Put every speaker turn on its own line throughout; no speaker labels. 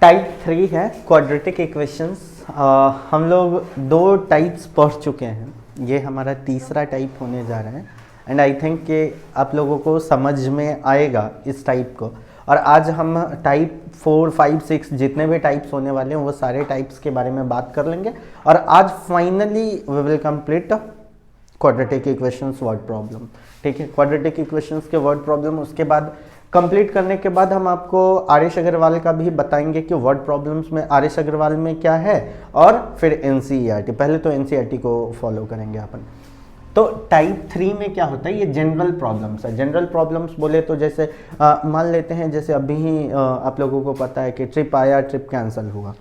Type 3 है quadratic equations. हम लोग 2 टाइप्स पढ़ चुके हैं, ये हमारा तीसरा टाइप होने जा रहा है एंड आई थिंक कि आप लोगों को समझ में आएगा इस टाइप को। और आज हम टाइप 4, 5, 6 जितने भी टाइप्स होने वाले हैं वो सारे टाइप्स के बारे में बात कर लेंगे और आज finally we will complete quadratic equations word problem. ठीक है, क्वाड्रेटिक इक्वेशंस के वर्ड प्रॉब्लम उसके बाद कंप्लीट करने के बाद हम आपको आर्यश अग्रवाल का भी बताएंगे कि वर्ड प्रॉब्लम्स में आर्यश अग्रवाल में क्या है और फिर एनसीईआरटी। पहले तो एनसीईआरटी को फॉलो करेंगे अपन। तो टाइप 3 में क्या होता है, ये जनरल प्रॉब्लम्स है। जनरल प्रॉब्लम्स बोले तो जैसे मान लेते हैं जैसे अभी ही आप लोगों को पता है कि ट्रिप आया, ट्रिप कैंसिल हुआ,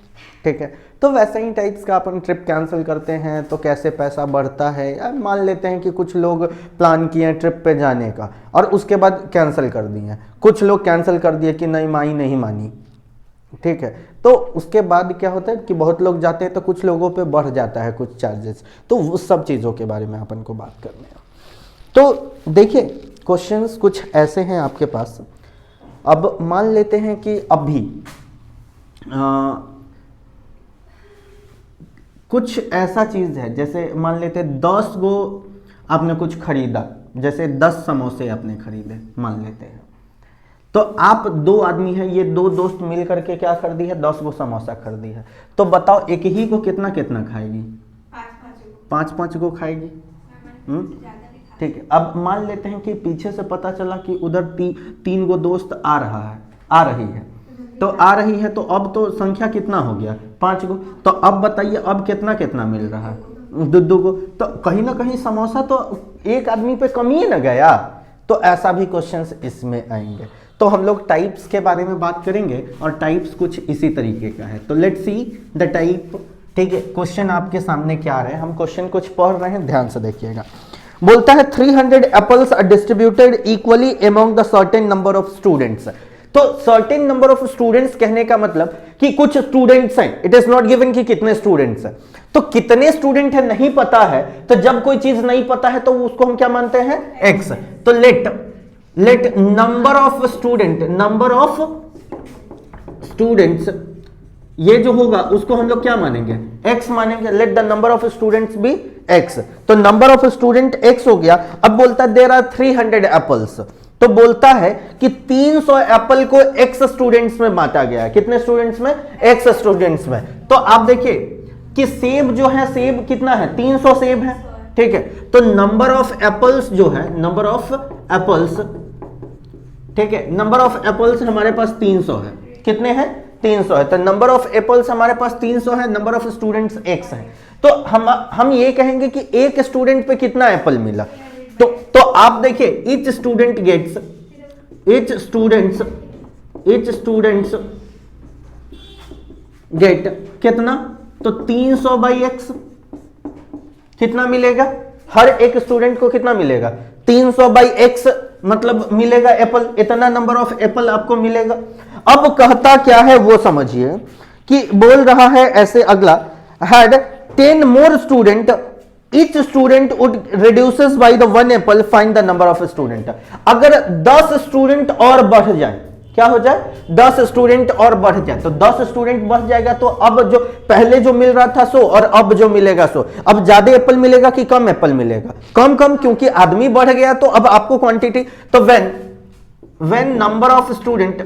ठीक है, तो वैसे ही टाइप्स का अपन ट्रिप कैंसिल करते हैं तो कैसे पैसा बढ़ता है। या मान लेते हैं कि कुछ लोग प्लान किए ट्रिप पे जाने का और उसके बाद कैंसिल कर दिए, कुछ लोग कैंसिल कर दिए कि नहीं माई नहीं मानी, ठीक है, तो उसके बाद क्या होता है कि बहुत लोग जाते हैं तो कुछ लोगों पे बढ़ जाता है कुछ चार्जेस। तो उस सब चीज़ों के बारे में अपन को बात करनी है। तो देखिए क्वेश्चंस कुछ ऐसे हैं आपके पास। अब मान लेते हैं कि अभी कुछ ऐसा चीज़ है, जैसे मान लेते हैं 10 गो आपने कुछ खरीदा, जैसे 10 समोसे आपने खरीदे मान लेते हैं, तो आप 2 आदमी हैं, ये 2 दोस्त मिल करके क्या कर दी है, 10 गो समोसा खरीदी है। तो बताओ एक ही को कितना कितना खाएगी? 5-5 गो खाएगी। ठीक है, अब मान लेते हैं कि पीछे से पता चला कि उधर 3 गो दोस्त आ रही है, तो आ रही है तो अब तो संख्या कितना हो गया, 5 गो। तो अब बताइए अब कितना कितना मिल रहा है, 2 गो। तो कहीं ना कहीं समोसा तो एक आदमी पे कम ही ना गया। तो ऐसा भी क्वेश्चंस इसमें आएंगे। तो हम लोग टाइप्स के बारे में बात करेंगे और टाइप्स कुछ इसी तरीके का है। तो लेट्स सी द टाइप। ठीक है, क्वेश्चन आपके सामने क्या आ रहे हैं, हम क्वेश्चन कुछ पढ़ रहे हैं, ध्यान से देखिएगा। बोलता है 300 apples are distributed equally among the certain number of students. तो सर्टेन नंबर ऑफ स्टूडेंट्स कहने का मतलब कि कुछ स्टूडेंट्स हैं, इट इज नॉट गिवन कि कितने स्टूडेंट्स हैं। तो कितने स्टूडेंट है नहीं पता है, तो जब कोई चीज नहीं पता है तो उसको हम क्या मानते हैं, एक्स। तो लेट नंबर ऑफ स्टूडेंट्स ये जो होगा उसको हम लोग क्या मानेंगे, एक्स मानेंगे। Let the number of students be X. तो नंबर ऑफ स्टूडेंट एक्स हो गया। अब बोलता है देयर आर 300 एप्पल्स, तो बोलता है कि 300 एप्पल को एक्स स्टूडेंट्स में बांटा गया है। कितने स्टूडेंट्स में, एक्स स्टूडेंट्स में। तो आप देखिए कि सेब जो है, सेब कितना है, 300 सेब है, ठीक है। तो नंबर ऑफ एप्पल्स जो है, नंबर ऑफ एप्पल्स, ठीक है, नंबर ऑफ एप्पल्स हमारे पास 300 है। कितने हैं, 300 है। तो नंबर ऑफ एप्पल्स हमारे पास 300 है, नंबर ऑफ स्टूडेंट्स एक्स है। तो हम ये कहेंगे कि एक स्टूडेंट पे कितना एप्पल मिला। तो आप देखिए ईच स्टूडेंट गेट कितना, तो 300 बाई एक्स कितना मिलेगा, हर एक स्टूडेंट को कितना मिलेगा, 300 बाई एक्स मतलब मिलेगा एप्पल, इतना नंबर ऑफ एप्पल आपको मिलेगा। अब कहता क्या है वो समझिए कि बोल रहा है ऐसे अगला, had 10 more student, each student would reduces by the 1 apple, find the number of student। अगर 10 स्टूडेंट और बढ़ जाए, क्या हो जाए, 10 स्टूडेंट और बढ़ जाए, तो 10 स्टूडेंट बढ़ जाएगा। तो अब जो पहले जो मिल रहा था 100 और अब जो मिलेगा 100, अब ज्यादा एप्पल मिलेगा कि कम एप्पल मिलेगा, कम, क्योंकि आदमी बढ़ गया तो अब आपको क्वांटिटी। तो when number of student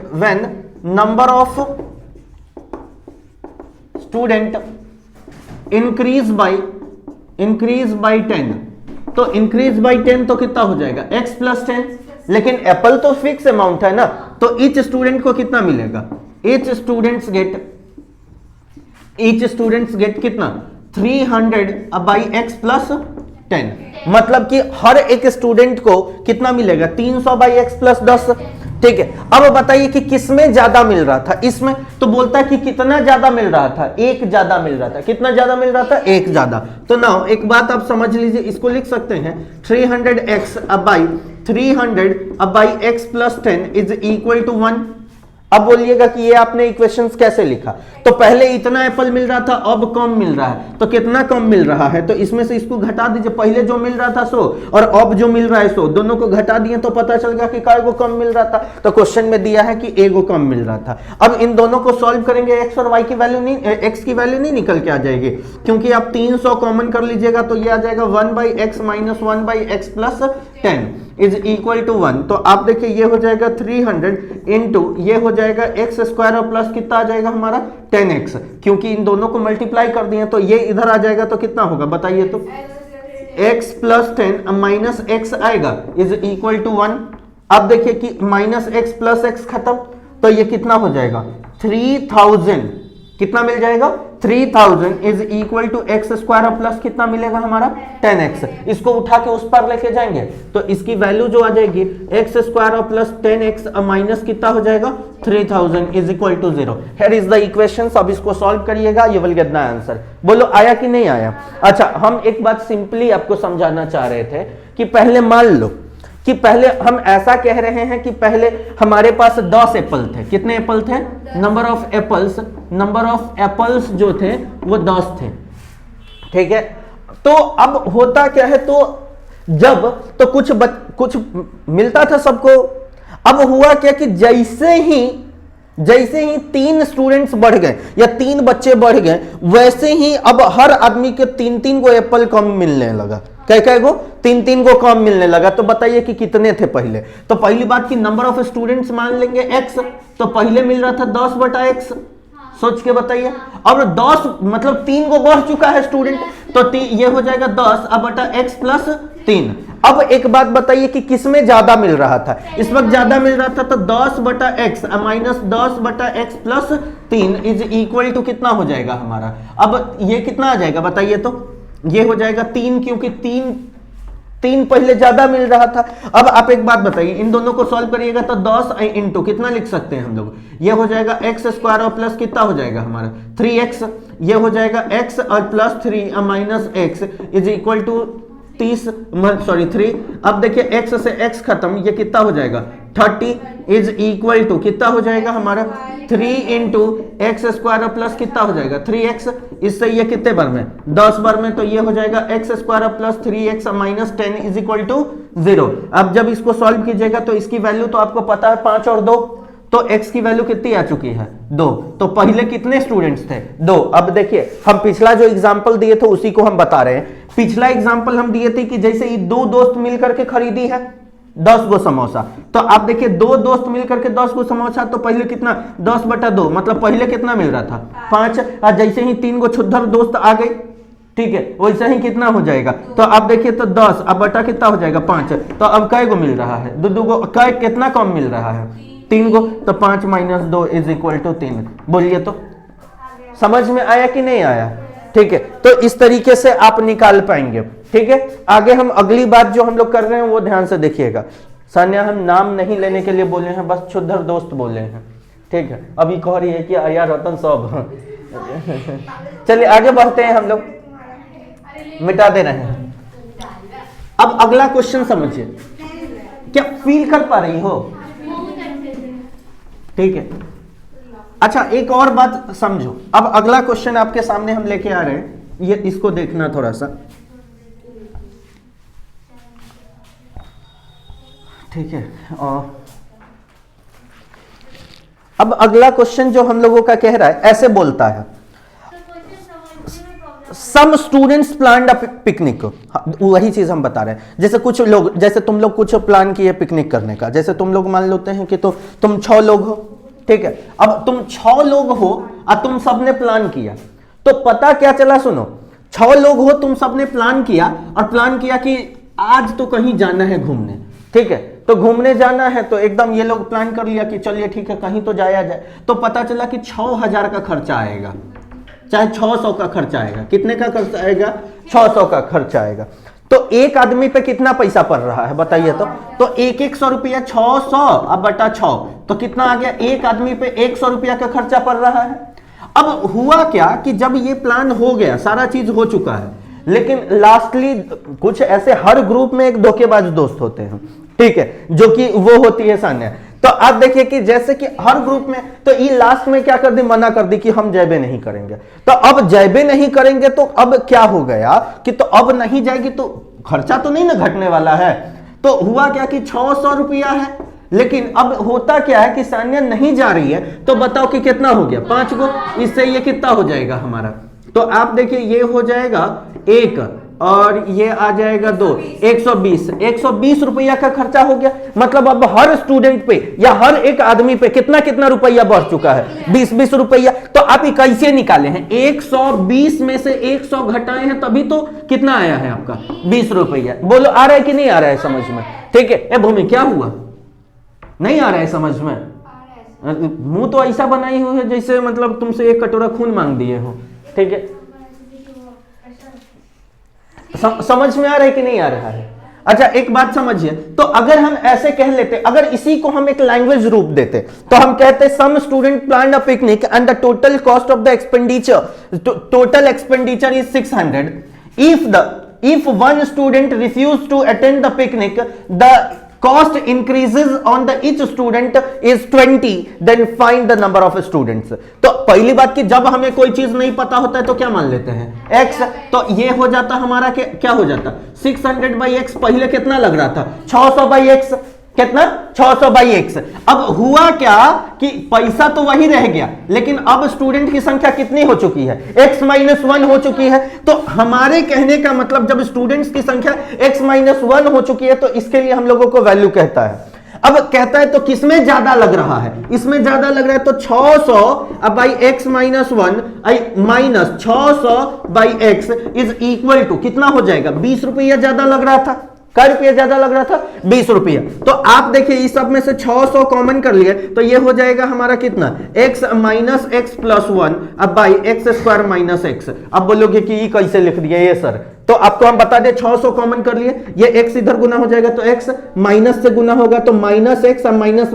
increase by 10, तो इंक्रीज बाई 10 तो कितना हो जाएगा, x प्लस 10। लेकिन एप्पल तो फिक्स अमाउंट है ना, तो ईच स्टूडेंट को कितना मिलेगा, ईच स्टूडेंट्स गेट कितना, 300 बाई x प्लस 10। मतलब कि हर एक स्टूडेंट को कितना मिलेगा, 300 बाई x प्लस 10, ठीक है। अब बताइए कि किसमें ज्यादा मिल रहा था, इसमें। तो बोलता है कि कितना ज्यादा मिल रहा था, एक ज्यादा मिल रहा था। कितना ज्यादा मिल रहा था, एक ज्यादा। तो नाउ एक बात आप समझ लीजिए, इसको लिख सकते हैं 300x by 300 by x plus 10 is equal to 1। अब बोलिएगा कि ये आपने इक्वेशंस कैसे लिखा। तो पहले इतना एप्पल मिल रहा था, अब कम मिल रहा है, तो कितना कम मिल रहा है, तो इसमें से इसको घटा दीजिए। पहले जो मिल रहा था 100 और अब जो मिल रहा है 100, दोनों को घटा दिए तो पता चल गया कि काय को कम मिल रहा था। तो क्वेश्चन में दिया है कि ए को कम मिल रहा था। अब इन दोनों को सॉल्व करेंगे, एक्स और वाई की वैल्यू नहीं, एक्स की वैल्यू नहीं निकल के आ जाएगी, क्योंकि आप 300 कॉमन कर लीजिएगा तो ये आ जाएगा 1/x minus 1/x plus 10 is equal to 1। तो आप देखिए ये हो जाएगा 300 इंटू ये हो जाएगा एक्स स्क्वायर और प्लस कितना आ जाएगा हमारा 10x, क्योंकि इन दोनों को मल्टीप्लाई कर दिए तो ये इधर आ जाएगा तो कितना होगा बताइए तो x प्लस 10 माइनस x आएगा इज इक्वल टू 1। अब देखिए कि माइनस एक्स प्लस एक्स खत्म, तो ये कितना हो जाएगा 3000, कितना मिल जाएगा 3000 is equal to X square और प्लस कितना मिलेगा हमारा 10x। इसको उठा के उस पर लेके जाएंगे तो इसकी वैल्यू जो आ जाएगी एक्स स्क्वायर और प्लस 10x माइनस कितना हो जाएगा 3000 is equal to 0। Here is the equation. अब इसको सॉल्व करिएगा, you will get the answer. बोलो आया कि नहीं आया। अच्छा, हम एक बात सिंपली आपको समझाना चाह रहे थे कि पहले मान लो कि पहले हम ऐसा कह रहे हैं कि पहले हमारे पास 10 एप्पल थे। कितने एप्पल थे, नंबर ऑफ एप्पल्स जो थे वो 10 थे, ठीक है। तो अब होता क्या है, तो जब तो कुछ मिलता था सबको। अब हुआ क्या कि जैसे ही 3 स्टूडेंट्स बढ़ गए या 3 बच्चे बढ़ गए, वैसे ही अब हर आदमी के 3-3 को एप्पल कम मिलने लगा। क्या को 3-3 को कम मिलने लगा। तो बताइए कि कितने थे पहले। तो पहली बात कि नंबर ऑफ स्टूडेंट्स मान लेंगे x, तो पहले मिल रहा था 10/x, सोच के बताइए। अब 10 मतलब 3 को बढ़ चुका है स्टूडेंट, तो ये हो जाएगा 10 अब बटा x प्लस 3। अब एक बात बताइए कि किसमें ज्यादा मिल रहा था। इस वक्त ज्यादा मिल रहा था तो 10/x minus 10/x plus 3 is equal to कितना हो जाएगा हमारा। अब ये कितना आ जाएगा बताइए तो, ये हो जाएगा 3, क्योंकि 3 पहले ज्यादा मिल रहा था। अब आप एक बात बताइए, इन दोनों को सॉल्व करिएगा तो 10 इंटू कितना लिख सकते हैं हम लोग, ये हो जाएगा एक्स स्क्वायर और प्लस कितना हो जाएगा हमारा 3x, ये हो जाएगा x और plus 3 minus x is equal to 3। अब देखिए x से x खत्म, ये कितना हो जाएगा 30 इज इक्वल टू कितना हो जाएगा हमारा 3 इंटू एक्स स्क्वायर प्लस कितना हो जाएगा 3x। इससे ये कितने बार में 10 बार में, तो ये हो जाएगा X square plus 3x minus 10 is equal to 0। अब जब इसको सॉल्व कीजिएगा तो इसकी वैल्यू तो आपको पता है 5 और 2, तो x की वैल्यू कितनी आ चुकी है 2। तो पहले कितने स्टूडेंट्स थे 2। अब देखिए हम पिछला जो एग्जांपल दिए थे उसी को हम बता रहे हैं। पिछला एग्जांपल हम दिए थे कि जैसे ये 2 दोस्त मिलकर के खरीदी है 10 गो समोसा, तो आप देखिए 2 दोस्त मिलकर के 10 गो समोसा, तो पहले कितना 10/2 मतलब पहले कितना मिल रहा था 5, और जैसे ही 3 गो क्षुद्र दोस्त आ गए, ठीक है, वैसे ही कितना हो जाएगा, तो आप देखिए तो 10 अब बटा कितना हो जाएगा 5। तो अब कै गो मिल रहा है 2 गो, कै कितना कम मिल रहा है 3 गो, तो 5 माइनस 2 इज इक्वल टू 3। बोलिए तो समझ में आया कि नहीं आया। ठीक है, तो इस तरीके से आप निकाल पाएंगे। ठीक है, आगे हम अगली बात जो हम लोग कर रहे हैं वो ध्यान से देखिएगा। सान्या हम नाम नहीं लेने के लिए बोले हैं, बस क्षुद्र दोस्त बोले हैं। ठीक है, अभी कह रही है कि आया रतन सब चलिए आगे बढ़ते हैं, हम लोग मिटा दे रहे हैं। अब अगला क्वेश्चन समझिए, क्या फील कर पा रही हो। ठीक है, अच्छा एक और बात समझो। अब अगला क्वेश्चन आपके सामने हम लेके आ रहे हैं, ये इसको देखना थोड़ा सा। ठीक है, अब अगला क्वेश्चन जो हम लोगों का कह रहा है, ऐसे बोलता है some students planned a picnic. वही चीज हम बता रहे हैं, जैसे कुछ लोग, जैसे तुम लोग कुछ प्लान किए पिकनिक करने का, जैसे तुम लोग मान लेते हैं कि तो तुम 6 लोग हो। ठीक है, अब तुम 6 लोग हो और तुम सबने प्लान किया, तो पता क्या चला, सुनो 6 लोग हो, तुम सबने प्लान किया और प्लान किया कि आज तो कहीं जाना है घूमने। ठीक है, तो घूमने जाना है तो एकदम ये लोग प्लान कर लिया कि चलिए ठीक है कहीं तो जाया जाए। तो पता चला कि 6000 का खर्चा आएगा, चाहे 600 का खर्चा आएगा। कितने का खर्चा आएगा 600 का खर्चा आएगा। तो एक आदमी पे कितना पैसा पड़ रहा है बताइए तो 100 रुपया 600 अब बटा 6, तो कितना आ गया, एक आदमी पे 100 रुपया का खर्चा पड़ रहा है। अब हुआ क्या कि जब ये प्लान हो गया, सारा चीज हो चुका है, लेकिन लास्टली कुछ ऐसे हर ग्रुप में एक धोखेबाज दोस्त होते हैं। ठीक है, जो कि वो होती है सान्या। तो आप देखिए कि जैसे कि हर ग्रुप में, तो ये लास्ट में क्या कर दी, मना कर दी कि हम जयबे नहीं करेंगे। तो अब जयबे नहीं करेंगे तो अब क्या हो गया कि तो अब नहीं जाएगी तो खर्चा तो नहीं ना घटने वाला है। तो हुआ क्या कि 600 रुपया है, लेकिन अब होता क्या है कि सान्या नहीं जा रही है, तो बताओ कि कितना हो गया, 5 गो, इससे ये कितना हो जाएगा हमारा। तो आप देखिए ये हो जाएगा 1 और ये आ जाएगा 2, 120 रुपया का खर्चा हो गया। मतलब अब हर स्टूडेंट पे या हर एक आदमी पे कितना कितना रुपया बढ़ चुका है, 20 रुपया। तो आप ये कैसे निकाले हैं, 120 में से 100 घटाए हैं तभी तो कितना आया है आपका 20 रुपया। बोलो आ रहा है कि नहीं आ रहा है समझ में? ठीक है। ए भूमि क्या हुआ, नहीं आ रहा है समझ में? मुंह तो ऐसा बनाई हुई है जैसे मतलब तुमसे 1 कटोरा खून मांग दिए हो। ठीक है, समझ में आ रहा है कि नहीं आ रहा है? अच्छा एक बात समझिए, तो अगर हम ऐसे कह लेते, अगर इसी को हम एक लैंग्वेज रूप देते, तो हम कहते some student planned a picnic and the total cost of the total expenditure is 600। If one student refused to attend the picnic, the cost increases on the each student is 20, then find the number of students। तो पहली बात कि जब हमें कोई चीज नहीं पता होता है तो क्या मान लेते हैं, x। तो ये हो जाता हमारा क्या हो जाता, 600/x। पहले कितना लग रहा था, 600/x। कितना, 600/x। अब हुआ क्या कि पैसा तो वही रह गया, लेकिन अब स्टूडेंट की संख्या कितनी हो चुकी है, x-1 हो चुकी है। तो हमारे कहने का मतलब जब स्टूडेंट्स की संख्या x-1 हो चुकी है तो इसके लिए हम लोगों को वैल्यू कहता है। अब कहता है तो किसमें ज्यादा लग रहा है, इसमें ज्यादा लग रहा है। तो 600/x-1 minus 600/x is equal to कितना हो जाएगा, 20 रुपया ज्यादा लग रहा था। क्या रुपया ज्यादा लग रहा था, 20 रुपया। तो आप देखिए इस सब में से 600 कॉमन कर लिए तो ये हो जाएगा हमारा कितना, x माइनस एक्स प्लस 1 अब बाई x² - x। अब बोलोगे कि ये कैसे लिख दिया ये सर, तो आपको हम बता दें 600 कॉमन कर लिए, ये x इधर गुना हो जाएगा तो x माइनस से गुना होगा तो -x और माइनस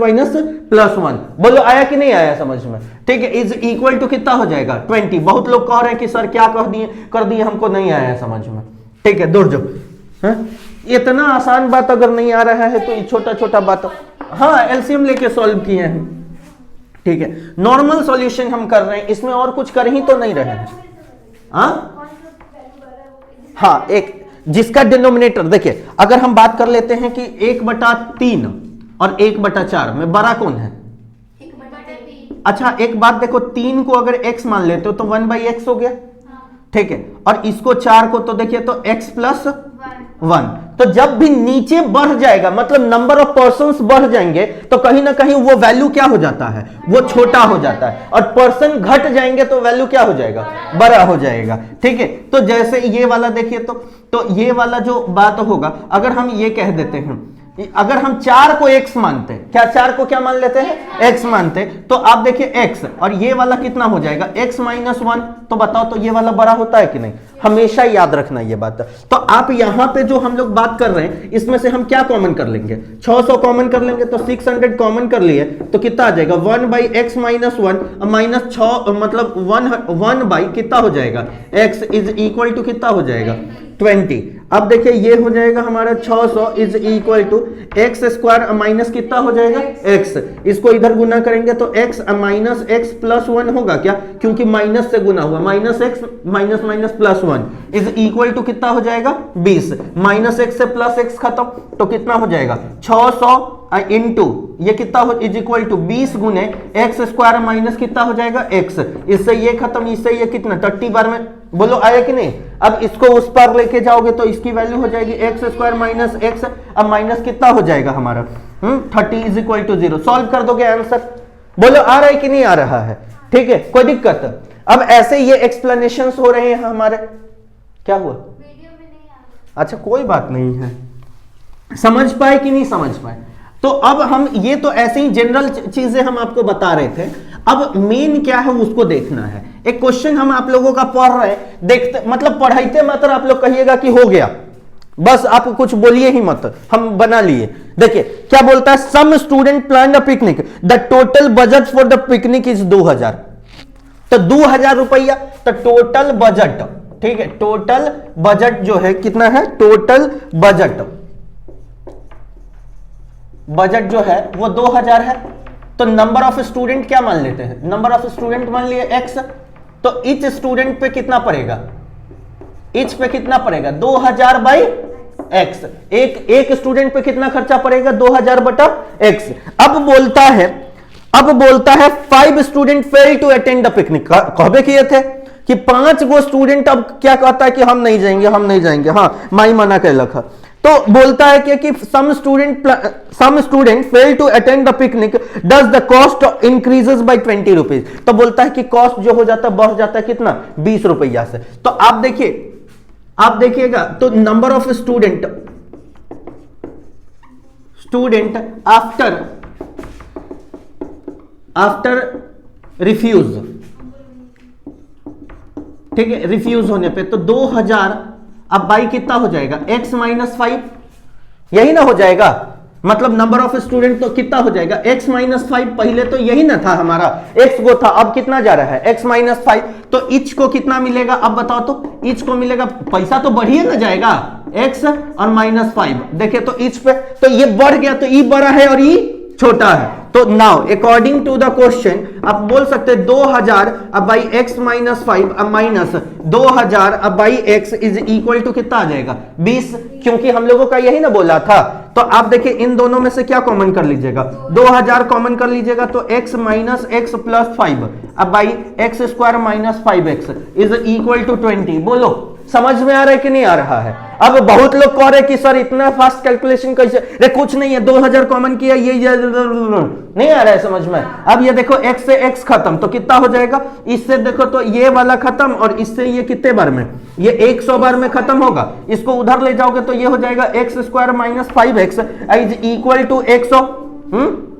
प्लस 1। बोलो आया कि नहीं आया समझ में? ठीक है, इज इक्वल टू कितना हो जाएगा, 20। बहुत लोग कह रहे हैं कि सर क्या कर दिए हमको नहीं आया समझ में। ठीक है, दूर जो इतना आसान बात अगर नहीं आ रहा है तो ये छोटा छोटा बात, हाँ एलसीएम लेके सॉल्व किए हैं। ठीक है, नॉर्मल सॉल्यूशन हम कर रहे हैं, इसमें और कुछ कर ही तो नहीं रहे हैं। हाँ एक जिसका डिनोमिनेटर देखिए, अगर हम बात कर लेते हैं कि 1/3 और 1/4 में बड़ा कौन है, 1/3। अच्छा एक बात देखो, 3 को अगर x मान लेते हो तो 1/x हो गया। ठीक है, और इसको 4 को तो देखिए तो x + 1। तो जब भी नीचे बढ़ जाएगा मतलब नंबर ऑफ पर्सन्स बढ़ जाएंगे तो कहीं ना कहीं वो वैल्यू क्या हो जाता है, वो छोटा हो जाता है, और पर्सन घट जाएंगे तो वैल्यू क्या हो जाएगा, बड़ा हो जाएगा। ठीक है, तो जैसे ये वाला देखिए तो ये वाला जो बात होगा, अगर हम ये कह देते हैं, अगर हम 4 को x मानते हैं, क्या 4 को क्या मान लेते हैं, x मानते हैं, तो आप देखिए x और ये वाला कितना हो जाएगा, x - 1। तो बताओ तो ये वाला बड़ा होता है कि नहीं, हमेशा याद रखना ये बात। तो आप यहां पे जो हम लोग बात कर रहे हैं इसमें से हम क्या कॉमन कर लेंगे, 600 कॉमन कर लेंगे तो 600 कॉमन कर लिए तो कितना आ जाएगा, 1/x - 1 माइनस 6 मतलब 1 कितना हो जाएगा, x इज इक्वल टू कितना हो जाएगा, 20। अब देखिए ये हो जाएगा हमारा 600 is equal to x² minus कितना हो जाएगा, x। इसको इधर गुना करेंगे तो x माइनस एक्स प्लस 1 होगा क्या, क्योंकि माइनस से गुना हुआ, -x minus plus 1 is equal to कितना हो जाएगा, 20। -x से +x खत्म तो कितना हो जाएगा, 600 इंटू ये कितना हो इज इक्वल टू 20 गुने x² माइनस कितना हो जाएगा, x। इससे ये खत्म, इससे ये कितना 30 बार में, बोलो आया कि नहीं। अब इसको उस पर लेके जाओगे तो इसकी वैल्यू हो जाएगी x² - x। अब माइनस कितना हो जाएगा हमारा 30 इज इक्वल टू 0। सॉल्व कर दोगे आंसर, बोलो आ रहा है कि नहीं आ रहा है। ठीक है, कोई दिक्कत। अब ऐसे ये एक्सप्लेनेशंस हो रहे हैं हमारे, क्या हुआ वीडियो में नहीं आ रहा। अच्छा कोई बात नहीं है, समझ पाए कि नहीं समझ पाए। तो अब हम ये तो ऐसे ही जनरल चीजें हम आपको बता रहे थे, अब मेन क्या है उसको देखना है। एक क्वेश्चन हम आप लोगों का पढ़ रहे हैं, देखते मतलब पढ़ाइते मात्र आप लोग कहिएगा कि हो गया, बस आप कुछ बोलिए ही मत, हम बना लिए। देखिए क्या बोलता है, some student plan a picnic, the total budget for the picnic is 2000। तो 2000 रुपया, तो टोटल बजट, ठीक है, टोटल बजट जो है कितना है, टोटल बजट बजट जो है वो 2000 है, तो नंबर ऑफ स्टूडेंट क्या मान लेते हैं, नंबर ऑफ स्टूडेंट मान लिए x, तो ईच स्टूडेंट पे कितना पड़ेगा, ईच पे कितना पड़ेगा 2000 बाई x, एक स्टूडेंट पे कितना खर्चा पड़ेगा 2000 बटा x। अब बोलता है 5 student fail to attend the picnic, कहबे किए थे कि 5 गो स्टूडेंट अब क्या कहता है कि हम नहीं जाएंगे, हाँ माई मना कहलक है, तो बोलता है कि some student fail to attend the picnic does the cost increases by 20 rupees, तो बोलता है कि कॉस्ट जो हो जाता है बढ़ जाता है कितना 20 रुपया से। तो आप देखिएगा तो number of student after refuse, ठीक है, रिफ्यूज होने पे तो 2000 अब बाई कितना हो जाएगा x माइनस 5, यही ना हो जाएगा, मतलब नंबर ऑफ स्टूडेंट तो कितना हो जाएगा x माइनस 5, पहले तो यही ना था हमारा x गो था, अब कितना जा रहा है x माइनस 5, तो इच को कितना मिलेगा अब बताओ, तो इच को मिलेगा, पैसा तो बढ़िए ना जाएगा x और माइनस 5, देखिए तो इच पे तो ये बढ़ गया, तो ई बड़ा है और ई छोटा है, तो now according to the question आप बोल सकते हैं 2000 अब बाई x माइनस 5 अब माइनस 2000 अब by x is equal to कितना आ जाएगा 20, क्योंकि हम लोगों का यही ना बोला था। तो आप देखिए इन दोनों में से क्या कॉमन कर लीजिएगा, 2000 कॉमन कर लीजिएगा तो x माइनस x प्लस 5 अब by X square minus 5x is equal to 20। बोलो समझ में आ रहा है कि नहीं आ रहा है। अब बहुत लोग कह रहे कि सर इतना फास्ट कैलकुलेशन कैसे, रे कुछ नहीं है 2000 कॉमन किया, ये नहीं आ रहा है समझ में। अब ये देखो x से x खत्म तो कितना हो जाएगा, इससे देखो तो ये वाला खत्म और इससे ये कितने बार में, ये 100 बार में खत्म होगा, इसको उधर ले जाओगे तो ये हो जाएगा X square minus 5x is equal to 100।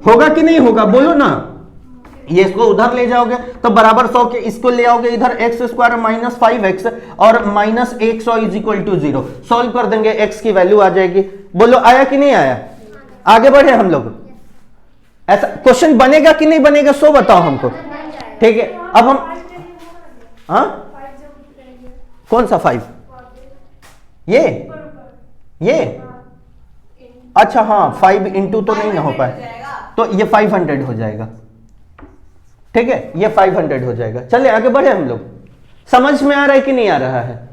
होगा कि नहीं होगा बोलो ना, ये इसको उधर ले जाओगे तो बराबर 100 के, इसको ले आओगे इधर एक्स स्क्वायर माइनस 5x और minus 100 is equal to 0, solve कर देंगे x की वैल्यू आ जाएगी। बोलो आया कि नहीं आया, आगे बढ़े हम लोग, ऐसा क्वेश्चन बनेगा कि नहीं बनेगा सो बताओ हमको, ठीक है। अब हम कौन सा 5, ये अच्छा हाँ 5 इंटू तो नहीं ना हो पाए, तो ये 500 हो जाएगा, ठीक है, ये 500 हो जाएगा। चलिए आगे बढ़े हम लोग, समझ में आ रहा है कि नहीं आ रहा है।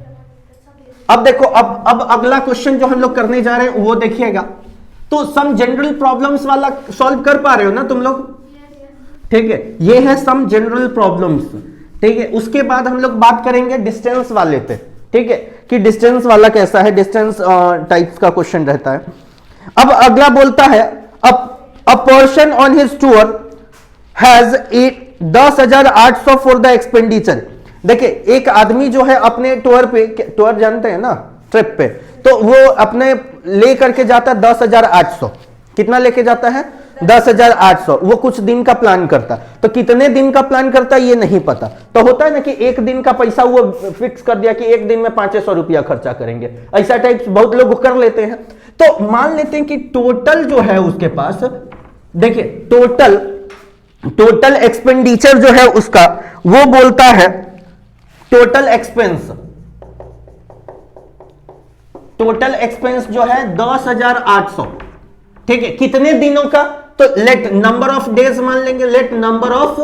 अब देखो अब अगला क्वेश्चन जो हम लोग करने जा रहे हैं वो देखिएगा, तो सम जनरल प्रॉब्लम्स वाला सॉल्व कर पा रहे हो ना तुम लोग, ठीक है, ये है सम जनरल प्रॉब्लम्स, ठीक है। उसके बाद हम लोग बात करेंगे डिस्टेंस वाले पे, ठीक है, कि डिस्टेंस वाला कैसा है, डिस्टेंस टाइप्स का क्वेश्चन रहता है। अब अगला बोलता है a person on his tour has 10,800 for the expenditure. देखिए एक आदमी जो है अपने टूर पे, टूर जानते हैं ना ट्रिप पे, तो वो अपने ले करके जाता है 10,800, कितना लेके जाता है 10,800, वो कुछ दिन का प्लान करता, तो कितने दिन का प्लान करता है ये नहीं पता, तो होता है ना कि एक दिन का पैसा वो फिक्स कर दिया कि एक दिन में 500 रुपया खर्चा करेंगे, ऐसा टाइप बहुत लोग कर लेते हैं। तो मान लेते हैं कि टोटल जो है उसके पास, देखिए टोटल एक्सपेंडिचर जो है उसका, वो बोलता है टोटल एक्सपेंस जो है 10,800, ठीक है, कितने दिनों का, तो लेट नंबर ऑफ डेज मान लेंगे, लेट नंबर ऑफ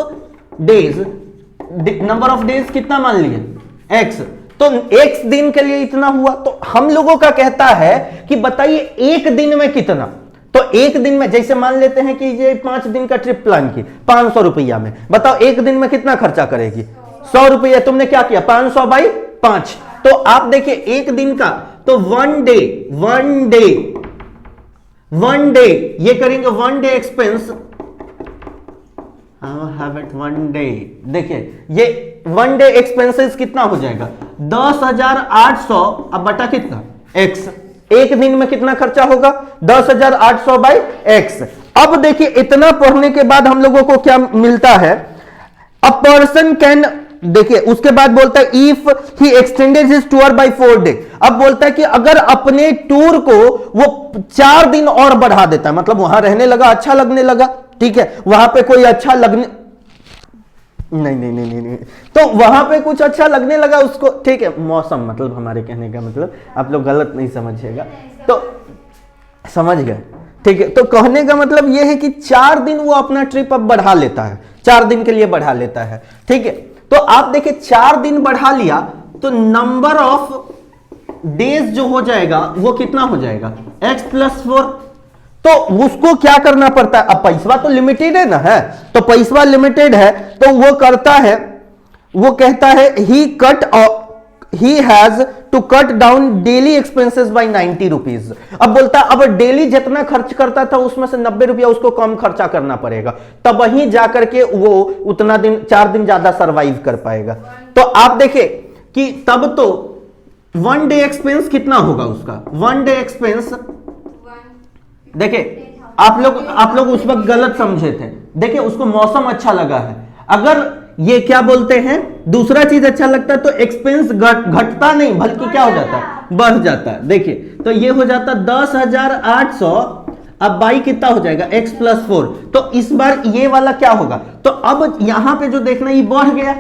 डेज कितना मान लिए x, तो x दिन के लिए इतना हुआ, तो हम लोगों का कहता है कि बताइए एक दिन में कितना, तो एक दिन में जैसे मान लेते हैं कि ये 5 दिन का ट्रिप प्लान की 500 रुपया में, बताओ एक दिन में कितना खर्चा करेगी 100 रुपया, तुमने क्या किया 500 बाई 5, तो आप देखिए एक दिन का, तो वन डे ये करेंगे, one day expense, one day, देखिए ये वन डे एक्सपेंसेस कितना हो जाएगा 10,800 अब बटा कितना x, एक दिन में कितना खर्चा होगा 10,800 बाई x। अब देखिए इतना पढ़ने के बाद हम लोगों को क्या मिलता है, अ पर्सन कैन, देखिए उसके बाद बोलता है if he extended his tour by 4 day, अब बोलता है कि अगर अपने टूर को वो 4 दिन और बढ़ा देता है, मतलब वहां रहने लगा अच्छा लगने लगा, ठीक है, वहां पे कोई अच्छा लगने नहीं, तो वहां पे कुछ अच्छा लगने लगा उसको, ठीक है, मौसम मतलब हमारे कहने का मतलब, आप लोग गलत नहीं समझिएगा, तो समझ गए, ठीक है, तो कहने का मतलब यह है कि 4 दिन वो अपना ट्रिप अब बढ़ा लेता है, 4 दिन के लिए बढ़ा लेता है। ठीक है, तो आप देखिए 4 दिन बढ़ा लिया तो नंबर ऑफ डेज जो हो जाएगा वो कितना हो जाएगा, x+4। तो उसको क्या करना पड़ता है, अब पैसा तो लिमिटेड है ना, है तो पैसा लिमिटेड है, तो वो करता है, वो कहता है he has to cut down daily expenses by 90 rupees। अब बोलता है अब डेली जितना खर्च करता था उसमें से 90 रुपया उसको कम खर्चा करना पड़ेगा, तब वहीं जाकर के वो उतना दिन 4 दिन ज्यादा सरवाइव कर पाएगा। तो आप देखें कि तब तो 1 डे एक्सपेंस कितना होगा उसका, 1 डे एक्सपेंस, देखिए आप लोग उस वक्त गलत समझे थे। देखिए उसको मौसम अच्छा लगा है, अगर ये क्या बोलते हैं दूसरा चीज अच्छा लगता है तो एक्सपेंस घटता नहीं बल्कि क्या हो जाता है, बढ़ जाता है। देखिए तो ये हो जाता 10,800, अब बाई कितना हो जाएगा x+4। तो इस बार ये वाला क्या होगा, तो अब यहां पे जो देखना ये बढ़ गया,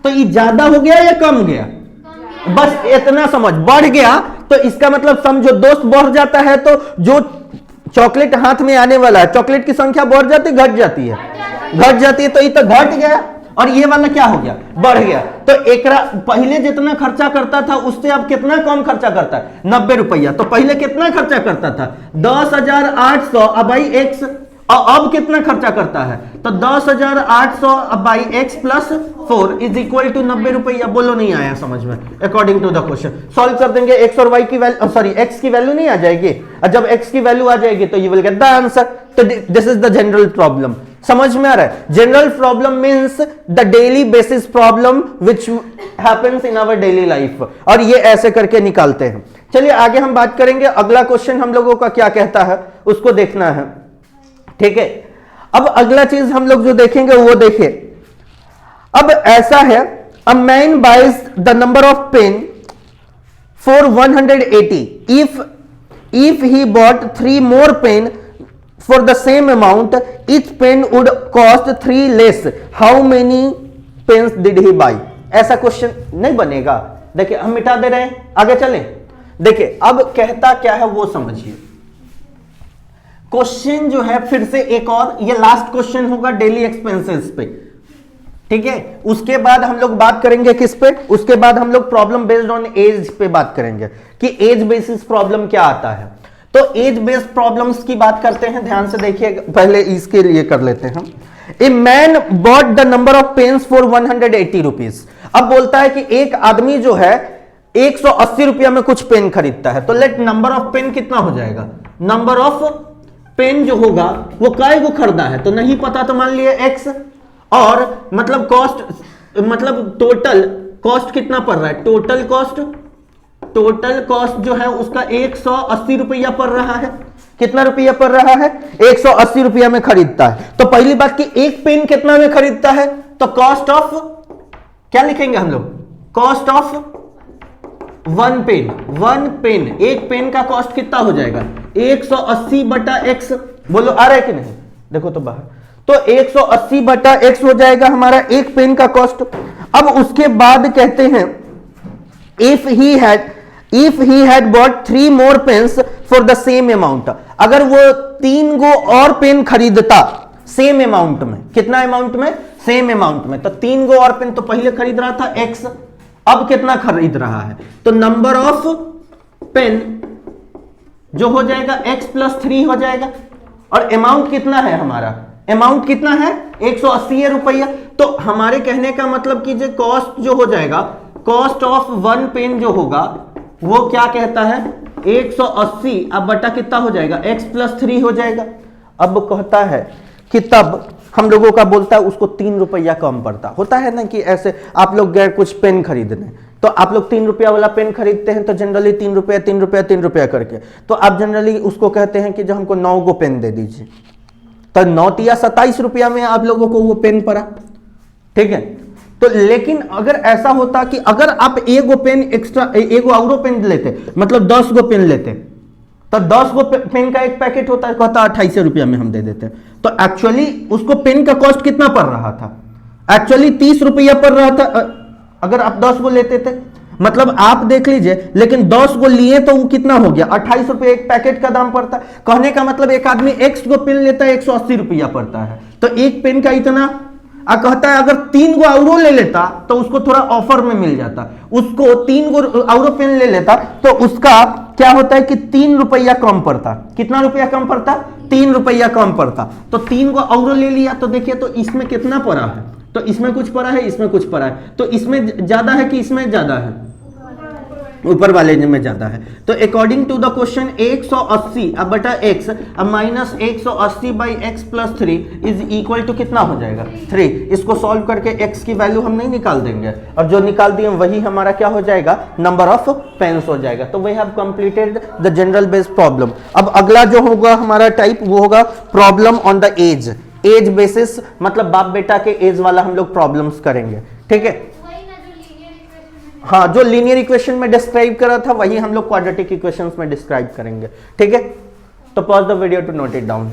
तो ये ज्यादा हो गया या कम गया, बस इतना समझ, बढ़ गया। तो इसका मतलब समझो दोस्त बढ़ जाता है तो जो चॉकलेट हाथ में आने वाला है चॉकलेट की संख्या बढ़ जाती घट जाती है, घट जाती है, तो ये तो घट गया और ये वाला क्या हो गया, बढ़ गया। तो एकरा पहले जितना खर्चा करता था उससे अब कितना कम खर्चा करता है, 90 रुपया। तो पहले कितना खर्चा करता था 10,800, अब भाई x, और अब कितना खर्चा करता है, तो 10,800 अब by x+4 is equal to 90 रुपया। बोलो नहीं आया समझ में, according to the question solve कर देंगे, x और y की वैल्यू, सॉरी x की वैल्यू नहीं आ जाएगी, और जब x की वैल्यू आ जाएगी तो you will get the answer. तो this is the general problem, समझ में आ रहा है। General problem means the daily basis problem which happens in our daily life, और ये ऐसे करके निकालते हैं। चलिए आगे हम बात करेंगे, अगला क्वेश्चन हम लोगों का क्या कहता है उसको देखना है। ठीक है, अब अगला चीज हम लोग जो देखेंगे वो देखिए, अब ऐसा है, a man buys the number of pen for 180 if he bought 3 more pen for the same amount, each pen would cost 3 less, how many pens did he buy। ऐसा क्वेश्चन नहीं बनेगा। देखिए हम मिटा दे रहे हैं, आगे चलें। देखिए अब कहता क्या है वो समझिए। क्वेश्चन जो है फिर से एक और, ये लास्ट क्वेश्चन होगा डेली एक्सपेंसेस पे। ठीक है, उसके बाद हम लोग बात करेंगे किस पे, उसके बाद हम लोग प्रॉब्लम बेस्ड ऑन एज पे बात करेंगे कि एज बेसिस प्रॉब्लम क्या आता है। तो एज बेस्ड प्रॉब्लम्स की बात करते हैं, ध्यान से देखिए, पहले इसके लिए कर लेते हैं। A man bought the number of pens for 180 rupees. अब बोलता है कि एक आदमी जो है 180 रुपया में कुछ पेन खरीदता है, तो लेट नंबर ऑफ पेन कितना हो जाएगा, नंबर ऑफ पेन जो होगा वो काय को खरीदा है तो नहीं पता, तो मान लिया x, और मतलब कॉस्ट, मतलब टोटल कॉस्ट कितना पड़ रहा है, टोटल कॉस्ट जो है उसका 180 रुपया पड़ रहा है। कितना रुपया पड़ रहा है, 180 रुपया में खरीदता है। तो पहली बात कि एक पेन कितना में खरीदता है, तो कॉस्ट ऑफ, क्या लिखेंगे हम लोग, कॉस्ट ऑफ 1 पेन, 1 पेन, एक पेन का कॉस्ट कितना हो जाएगा 180 बटा x। बोलो आ रहा है कि नहीं, देखो तो बाहर, तो 180 बटा x हो जाएगा हमारा एक पेन का कॉस्ट। अब उसके बाद कहते हैं if he had bought 3 more pens for the same amount, अगर वो 3 गो और पेन खरीदता सेम अमाउंट में, कितना अमाउंट में, सेम अमाउंट में, तो 3 गो और पेन, तो पहले खरीद रहा था x, अब कितना खरीद रहा है, तो नंबर ऑफ पेन जो हो जाएगा x+3 हो जाएगा, और अमाउंट कितना है हमारा, अमाउंट कितना है 180 रुपया। तो हमारे कहने का मतलब कि जो कॉस्ट जो हो जाएगा, कॉस्ट ऑफ 1 पेन जो होगा वो क्या कहता है 180, अब बटा कितना हो जाएगा x+3 हो जाएगा। अब कहता है कि तब हम लोगों का बोलता है उसको 3 रुपया कम पड़ता, होता है ना कि ऐसे आप लोग गए कुछ पेन खरीदने, तो आप लोग 3 रुपया वाला पेन खरीदते हैं, तो जनरली 3 रुपया 3 रुपया 3 रुपया करके, तो आप जनरली उसको कहते हैं कि जो हमको 9 गो पेन दे दीजिए, तो 9 या 27 रुपया में आप लोगों को वो पेन पड़ा। ठीक है, तो लेकिन अगर ऐसा होता कि अगर आप एक गो पेन एक्स्ट्रा, एक गो और पेन लेते, मतलब 10 गो पेन लेते, तो 10 गो पेन का एक पैकेट होता है, कहता 28 रुपया में हम दे देते, तो एक्चुअली उसको पेन का कॉस्ट कितना पड़ रहा था, एक्चुअली 30 रुपया पड़ रहा था अगर आप 10 गो लेते थे, मतलब आप देख लीजिए, लेकिन 10 को लिए तो वो कितना हो गया, 28 रुपये एक पैकेट का दाम पड़ता है। कहने का मतलब एक आदमी एक्स को पेन लेता है 180 रुपया पड़ता है, तो एक पेन का इतना। कहता है अगर 3 गो औरो ले लेता तो उसको थोड़ा ऑफर में मिल जाता, उसको 3 गो औरो पेन ले लेता तो उसका क्या होता है कि 3 रुपया कम पड़ता। कितना रुपया कम पड़ता, 3 रुपया कम पड़ता। तो 3 गो औरो ले लिया तो देखिए तो इसमें कितना पड़ा है, तो इसमें कुछ पड़ा है, इसमें कुछ पड़ा है, तो इसमें ज्यादा है कि इसमें ज्यादा है, ऊपर वाले में ज्यादा है। तो अकॉर्डिंग टू द क्वेश्चन 180 अब बटा x अब minus 180 by x plus 3 is equal to कितना हो जाएगा 3। इसको सॉल्व करके x की वैल्यू हम नहीं निकाल देंगे, और जो निकाल दिए वही हमारा क्या हो जाएगा, नंबर ऑफ पेन्स हो जाएगा। तो we have completed the general based problem. अब अगला जो होगा हमारा टाइप वो होगा problem on the age. Age basis मतलब बाप बेटा के एज वाला हम लोग प्रॉब्लम्स करेंगे, ठीक है। हाँ, जो लीनियर इक्वेशन में डिस्क्राइब करा था वही हम लोग क्वाड्रेटिक इक्वेशंस में डिस्क्राइब करेंगे, ठीक है। तो pause the video to note it down.